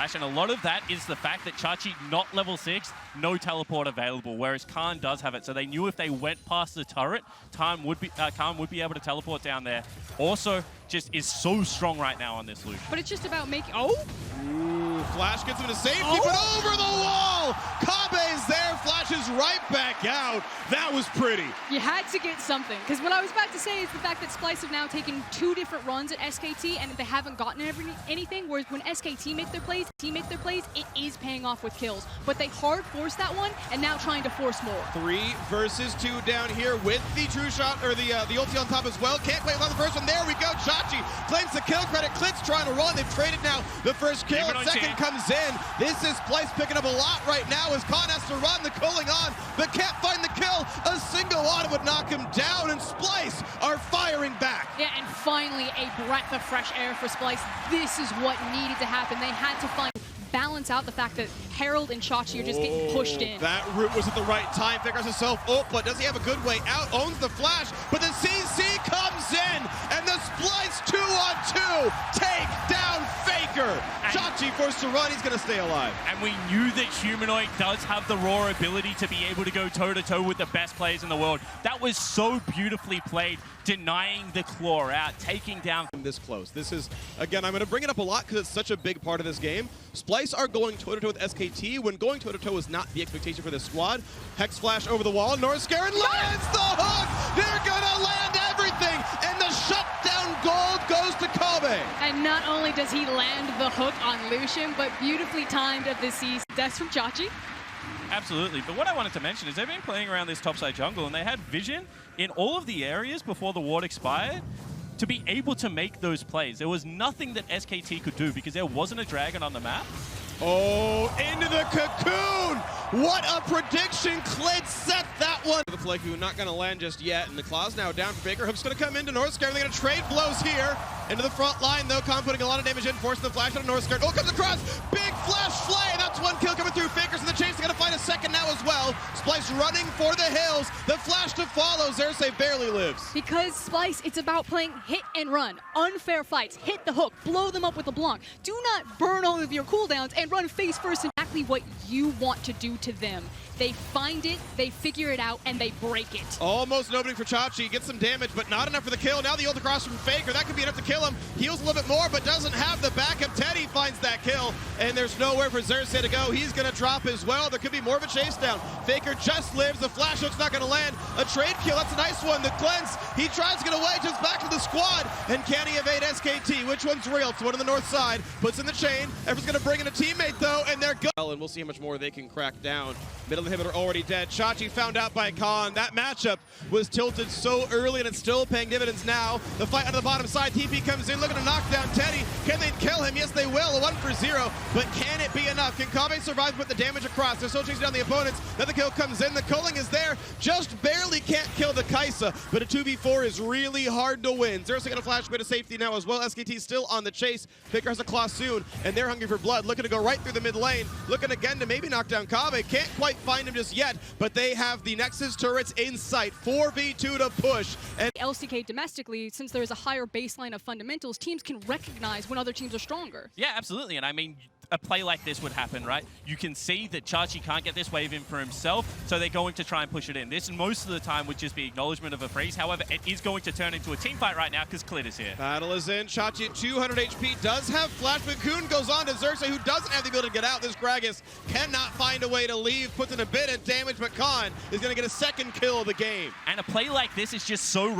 Flash, and a lot of that is the fact that Chachi not level 6, no teleport available, whereas Khan does have it. So they knew if they went past the turret, Khan would be able to teleport down there. Also, just is so strong right now on this Lucian. But it's just about making... Oh! Ooh, Flash gets him to safety, but over the wall! Kabe's there, Flash is right back out. That was pretty. You had to get something, because what I was about to say is the fact that Splyce have now taken 2 different runs at SKT, and they haven't gotten anything, whereas when SKT make their plays, it is paying off with kills. But they hard forced that one, and now trying to force more. 3 versus 2 down here with the true shot, or the ulti on top as well. Can't play on the first one. There we go. Chachi claims the kill credit. Clit's trying to run. They've traded now. The first kill, and second comes in. This is Splyce picking up a lot right now as Khan has to run the cooling on, but can't find the kill. A single one would knock him down, and Splyce are firing back. Yeah, and finally a breath of fresh air for Splyce. This is what needed to happen. They had to balance out the fact that Herald and Chachi are just getting pushed in. That route was at the right time. Figures himself up, but does he have a good way out? Owns the flash, but the CC comes in, and the Splyce 2-on-2 take down Faker. Chachi forced to run. He's going to stay alive. And we knew that Humanoid does have the raw ability to be able to go toe-to-toe with the best players in the world. That was so beautifully played, denying the claw out, taking down. This close. This is, again, I'm going to bring it up a lot because it's such a big part of this game. Splyce are going toe-to-toe with SKT when going toe-to-toe is not the expectation for this squad. Hex Flash over the wall. Northscarin lands the hook! They're going to land everything! And the shutdown gold goes to Kabe. And not only does he land the hook on Lucian, but beautifully timed at the C. That's from Chachi. Absolutely, but what I wanted to mention is they've been playing around this topside jungle, and they had vision in all of the areas before the ward expired to be able to make those plays. There was nothing that SKT could do because there wasn't a dragon on the map. Oh, into the cocoon! What a prediction! Clit set that one. The Flaku not going to land just yet, and the claw's now down for Baker. Hook's going to come into Northscarin. They're going to trade blows here. Into the front line, though. Khan putting a lot of damage in, forcing the flash out of Northscarin. Oh, comes across! Big flash flay! That's one kill coming through. Faker's in the chase. They're going to find a second now as well. Splyce running for the hills. The flash to follow. Xerxes barely lives. Because Splyce, it's about playing hit and run. Unfair fights. Hit the hook. Blow them up with a blanc. Do not burn all of your cooldowns and run face first. Exactly what you want to do to them. They find it, they figure it out, and they break it. Almost an opening for Chachi. Gets some damage, but not enough for the kill. Now the ult across from Faker. That could be enough to kill him. Heals a little bit more, but doesn't have the backup. Teddy finds that kill, and there's nowhere for Xerxes to go. He's going to drop as well. There could be more of a chase down. Faker just lives. The flash hook's not going to land. A trade kill. That's a nice one. The cleanse. He tries to get away, just back to the squad. And can he evade SKT? Which one's real? It's one on the north side. Puts in the chain. Everyone's going to bring in a teammate, though, and they're good. And we'll see how much more they can crack down. Middle inhibitor already dead. Chachi found out by Khan. That matchup was tilted so early, and it's still paying dividends now. The fight on the bottom side. TP comes in, looking to knock down Teddy. Can they kill him? Yes, they will. A 1-for-0. But can it be enough? Can Kabe survive with the damage across? They're still chasing down the opponents. Then the kill comes in. The culling is there. Just barely can't kill the Kaisa. But a 2v4 is really hard to win. Xerxes going to flash away to safety now as well. SKT still on the chase. Faker has a claw soon, and they're hungry for blood. Looking to go right through the mid lane. Looking again to maybe knock down Kabe. Can't quite find him just yet, but they have the Nexus turrets in sight. 4v2 to push. And LCK domestically, since there's a higher baseline of fundamentals, teams can recognize when other teams are stronger. Yeah, absolutely, and I mean, a play like this would happen, right? You can see that Chachi can't get this wave in for himself, so they're going to try and push it in. This, most of the time, would just be acknowledgement of a freeze. However, it is going to turn into a team fight right now because Clit is here. Battle is in. Chachi at 200 HP, does have flash, but Coon goes on to Xerxes, who doesn't have the ability to get out. This Gragas cannot find a way to leave, puts in a bit of damage, but Khan is going to get a second kill of the game. And a play like this is just so rough.